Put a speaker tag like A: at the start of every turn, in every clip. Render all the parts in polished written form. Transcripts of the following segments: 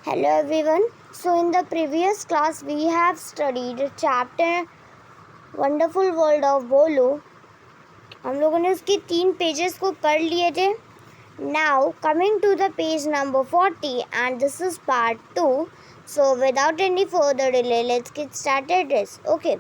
A: Hello everyone. So in the previous class we have studied chapter Wonderful World of Bolu. हम लोगों ने उसके 3 pages को पढ़ लिए थे. Now coming to the page number 40 and this is part 2. So without any further delay let's get started this. Okay.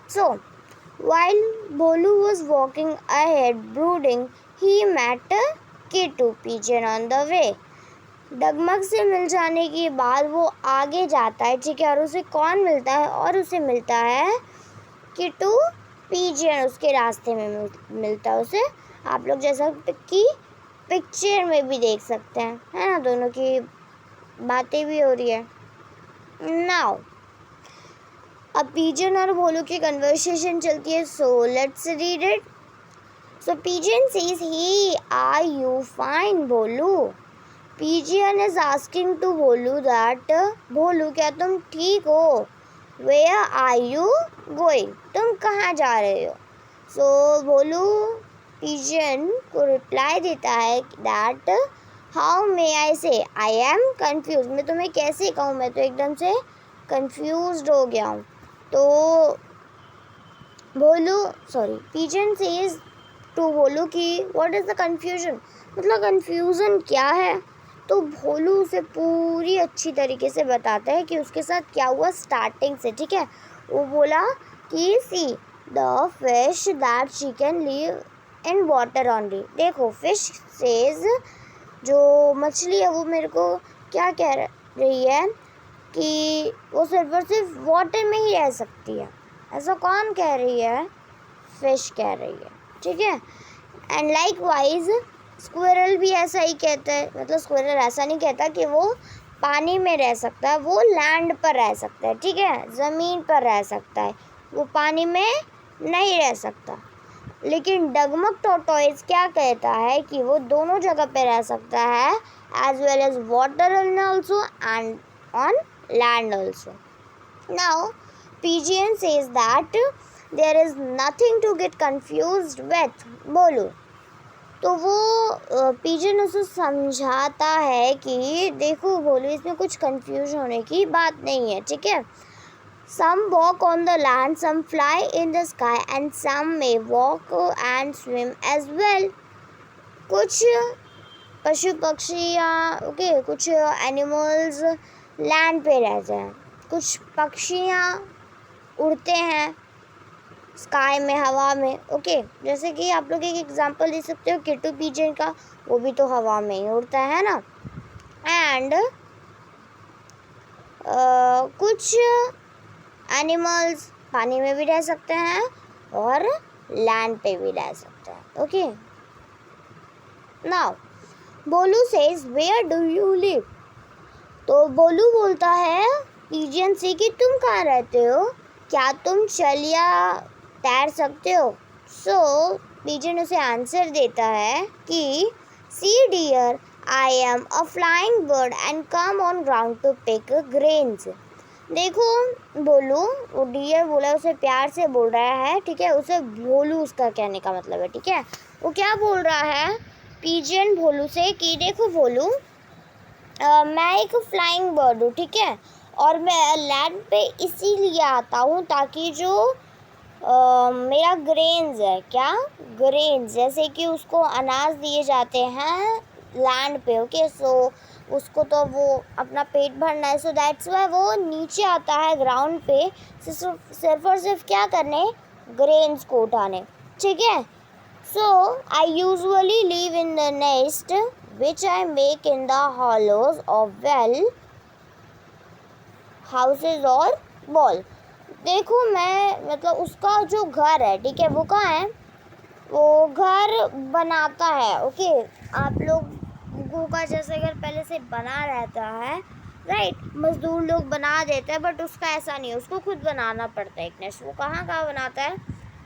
A: So while Bolu was walking ahead brooding, he met Kittu pigeon on the way. डगमग से मिल जाने के बाद वो आगे जाता है, ठीक है. और उसे कौन मिलता है? और उसे मिलता है किट्टू पिजन. उसके रास्ते में मिलता है उसे. आप लोग जैसा कि पिक्चर में भी देख सकते हैं, है ना. दोनों की बातें भी हो रही है. नाउ अब पिजन और भोलू की कन्वर्सेशन चलती है. So let's read it. So pigeon says, hey are you fine Bholu. Pigeon is asking to Bolu that Bholu क्या तुम ठीक हो? Where are you going? तुम कहाँ जा रहे हो? So भोलू Pigeon को रिप्लाई देता है that how may I say I am confused. मैं तुम्हें कैसे कहूँ, मैं तो एकदम से confused हो गया हूँ. तो Pigeon says to भोलू कि what is the confusion, मतलब confusion क्या है. तो भोलू उसे पूरी अच्छी तरीके से बताता है कि उसके साथ क्या हुआ स्टार्टिंग से, ठीक है. वो बोला कि see the fish that she can live in water only. देखो फिश सेज, जो मछली है वो मेरे को क्या कह रही है कि वो सिर्फ और सिर्फ वाटर में ही रह सकती है. ऐसा कौन कह रही है? फिश कह रही है, ठीक है. एंड लाइक वाइज स्क्विरल भी ऐसा ही कहता है. मतलब स्क्विरल ऐसा नहीं कहता कि वो पानी में रह सकता है, वो लैंड पर रह सकता है, ठीक है. ज़मीन पर रह सकता है, वो पानी में नहीं रह सकता. लेकिन डगमग टॉर्टोइज क्या कहता है कि वो दोनों जगह पे रह सकता है, as well as water also and on land also. Now pigeon says that there is nothing to get confused with Bolu. तो वो पिजन उसे समझाता है कि देखो बोलो इसमें कुछ कंफ्यूज होने की बात नहीं है, ठीक है. Some walk on the land, some fly in the sky and some may walk and swim as well. कुछ पशु पक्षियाँ, ओके, कुछ एनिमल्स लैंड पे रहते हैं, कुछ पक्षियाँ उड़ते हैं स्काई में, हवा में, ओके. जैसे कि आप लोग एक एग्जांपल दे सकते हो किट्टू पिजन का, वो भी तो हवा में ही उड़ता है ना. एंड कुछ एनिमल्स पानी में भी रह सकते हैं और लैंड पे भी रह सकते हैं, okay. Now Bolu says, where do you live. तो बोलू बोलता है पिजन से कि तुम कहाँ रहते हो, क्या तुम चल या तैर सकते हो. सो पिजन उसे आंसर देता है कि see dear, I am a flying bird and come on ground to pick grains. देखो बोलू, वो डियर बोला, उसे प्यार से बोल रहा है, ठीक है. उसे बोलू उसका कहने का मतलब है, ठीक है. वो क्या बोल रहा है पिजन भोलू से कि देखो भोलू, मैं एक फ्लाइंग बर्ड हूँ, ठीक है. और मैं लैंड पे इसीलिए आता हूँ ताकि जो मेरा ग्रेन्स है, क्या ग्रेन्स, जैसे कि उसको अनाज दिए जाते हैं लैंड पे, ओके. सो उसको तो वो अपना पेट भरना है, सो दैट्स वाई वो नीचे आता है ग्राउंड पे सिर्फ और सिर्फ क्या करने, ग्रेन्स को उठाने, ठीक है. So I usually live in the nest which I make in the hollows of well houses और बॉल. देखो मैं, मतलब उसका जो घर है, ठीक है, वो कहाँ है, वो घर बनाता है, ओके. आप लोगों का जैसे घर पहले से बना रहता है, राइट. मजदूर लोग बना देते हैं, बट उसका ऐसा नहीं है, उसको खुद बनाना पड़ता है एक नेस्ट. वो कहाँ बनाता है,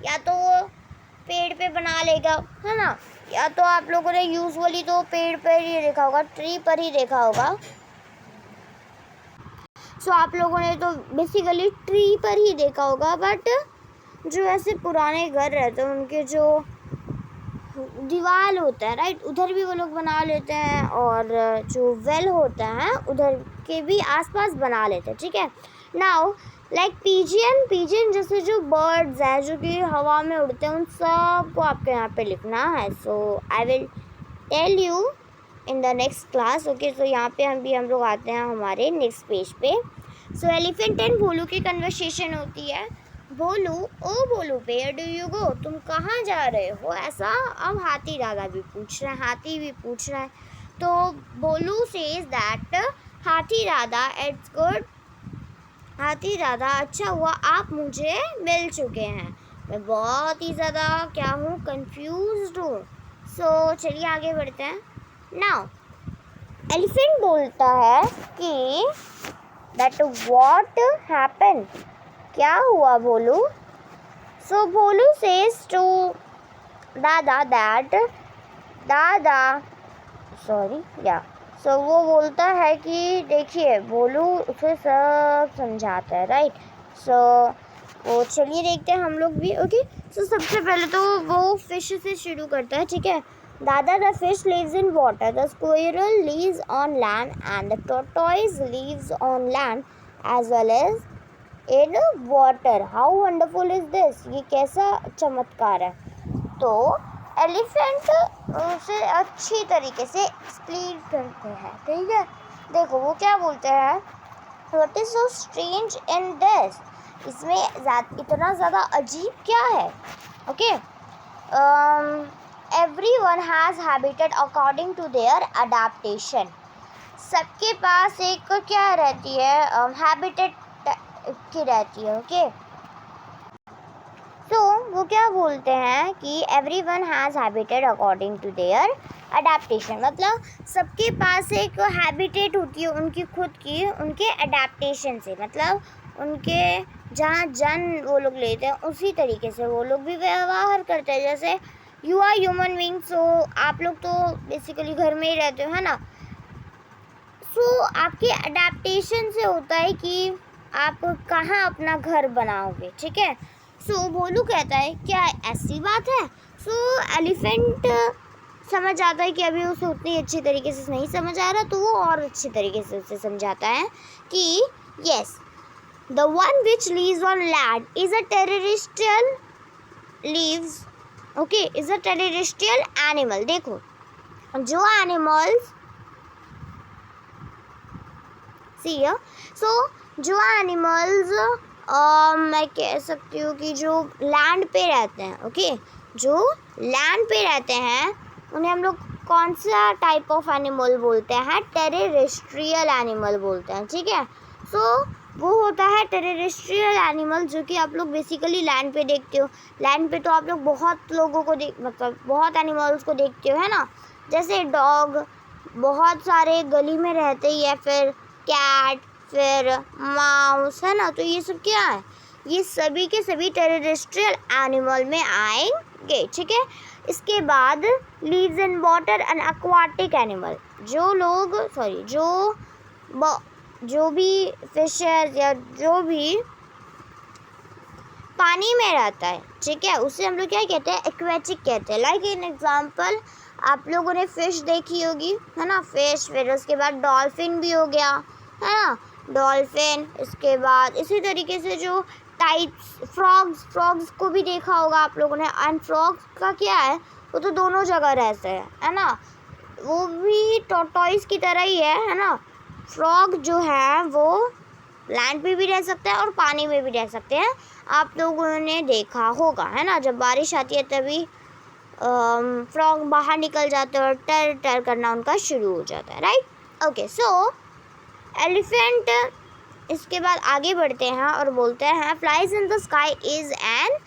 A: या तो वो पेड़ पे बना लेगा, है ना, या तो आप लोगों ने यूजुअली तो पेड़ पर ही देखा होगा, ट्री पर ही देखा होगा. सो आप लोगों ने तो बेसिकली ट्री पर ही देखा होगा. बट जो ऐसे पुराने घर रहते हैं उनके जो दीवार होता है राइट, उधर भी वो लोग बना लेते हैं, और जो वेल होता है उधर के भी आसपास बना लेते हैं, ठीक है। नाउ लाइक पिजियन जैसे जो बर्ड्स हैं जो कि हवा में उड़ते हैं, उन सब को आपके यहाँ पे लिखना है। So I will tell you in the next class, okay. So यहाँ पे हम लोग आते हैं हमारे नेक्स्ट पेज पे। सो एलिफेंट एंड भोलू की कन्वर्सेशन होती है। भोलू, ओ भोलू वेयर डू यू गो, तुम कहाँ जा रहे हो, ऐसा अब हाथी दादा भी पूछ रहे हैं, हाथी भी पूछ रहा है। तो भोलू सेज दैट हाथी दादा इट्स गुड, हाथी दादा अच्छा हुआ आप मुझे मिल चुके हैं, मैं बहुत ही ज़्यादा क्या हूँ, कंफ्यूज्ड हूँ। सो चलिए आगे बढ़ते हैं। नाउ एलिफेंट बोलता है कि दैट व्हाट हैपन, क्या हुआ भोलू। सो भोलू सेज टू दादा दैट दादा सॉरी या सो वो बोलता है कि देखिए, भोलू उसे सब समझाता है राइट। सो वो चलिए देखते हैं हम लोग भी, ओके। सो सबसे पहले तो वो फिश से शुरू करता है, ठीक है। दादा the fish lives in water, the squirrel lives on land and the tortoise lives on land as well as in water. How wonderful is this, ये कैसा चमत्कार है। तो एलिफेंट उसे अच्छी तरीके से एक्सप्लेन करते हैं, ठीक है। देखो वो क्या बोलते हैं, what is so strange in this, इसमें इतना ज़्यादा अजीब क्या है, okay. Everyone has habited according to their adaptation, सबके पास एक क्या रहती है, हैबिटेट की रहती है, ओके। सो वो क्या बोलते हैं कि everyone has habited according to their adaptation, मतलब सबके पास एक हैबिटेट होती है उनकी खुद की, उनके अडेप्टेशन से, मतलब उनके जहाँ जन्म वो लोग लेते हैं उसी तरीके से वो लोग भी व्यवहार करते हैं। जैसे यू आर ह्यूमन बीइंग, सो आप लोग तो बेसिकली घर में ही रहते हो, है ना। सो आपके अडेप्टेशन से होता है कि आप कहाँ अपना घर बनाओगे, ठीक है। सो भोलू कहता है क्या ऐसी बात है। सो एलिफेंट समझ आता है कि अभी उसे उतनी अच्छी तरीके से नहीं समझ आ रहा, तो वो और अच्छी तरीके से उसे समझाता है कि yes the one which leaves on land is a terrestrial leaves, okay, is a terrestrial animal. देखो जो एनिमल्स सी सो जो एनिमल्स मैं कह सकती हूँ कि जो लैंड पे रहते हैं, ओके, जो लैंड पे रहते हैं उन्हें हम लोग कौन सा टाइप ऑफ एनिमल बोलते हैं, टेरेस्ट्रियल एनिमल बोलते हैं, ठीक है। सो वो होता है टेरेस्ट्रियल एनिमल जो कि आप लोग बेसिकली लैंड पे देखते हो। लैंड पे तो आप लोग बहुत लोगों को मतलब बहुत एनिमल्स को देखते हो, है ना। जैसे डॉग बहुत सारे गली में रहते ही है, फिर कैट, फिर माउस, है ना। तो ये सब क्या है, ये सभी के सभी टेरेस्ट्रियल एनिमल में आएंगे, ठीक है। इसके बाद leaves in water and aquatic animal, जो लोग जो भी फिशेस या जो भी पानी में रहता है, ठीक है, उसे हम लोग क्या कहते हैं, एक्वेटिक कहते हैं। लाइक इन एग्जांपल आप लोगों ने फिश देखी होगी, है ना, फिश, फिर उसके बाद डॉल्फिन भी हो गया, है ना, डॉल्फिन। इसके बाद इसी तरीके से जो टाइप्स फ्रॉग्स को भी देखा होगा आप लोगों ने। एंड फ्रॉग्स का क्या है, वो तो दोनों जगह रहते हैं, है ना, वो भी टॉर्टोइस की तरह ही है ना। फ्रॉग जो है वो लैंड पे भी रह सकते हैं और पानी में भी रह सकते हैं, आप लोगों ने देखा होगा, है ना। जब बारिश आती है तभी फ्रॉग बाहर निकल जाते हैं और टर टर करना उनका शुरू हो जाता है, राइट। ओके, सो एलिफेंट इसके बाद आगे बढ़ते हैं और बोलते हैं flies in the sky is an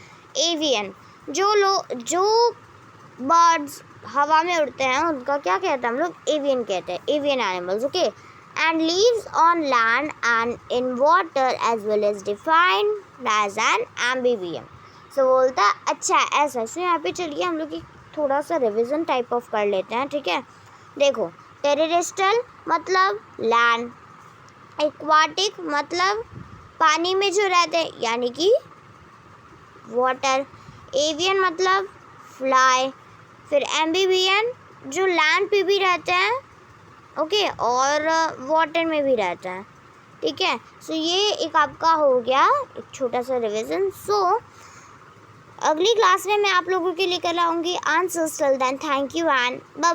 A: avian, जो बर्ड्स हवा में उड़ते हैं उनका क्या कहते हैं हम लोग, एवियन कहते हैं, avian animals, okay. And lives on land and in water as well as defined as an amphibian. So बोलता है अच्छा ऐसा। सो यहाँ पे चलिए हम लोग थोड़ा सा रिविजन टाइप ऑफ कर लेते हैं, ठीक है। देखो टेरेस्ट्रियल मतलब लैंड, एक्वाटिक मतलब पानी में जो रहते हैं यानी कि वाटर, एवियन मतलब फ्लाई, फिर एम्फीबियन जो लैंड पे भी रहते हैं, ओके, और वाटर में भी रहता है, ठीक है। सो ये एक आपका हो गया एक छोटा सा रिवीजन। सो अगली क्लास में मैं आप लोगों के लिए लेकर आऊँगी answers. Till then thank you and bye.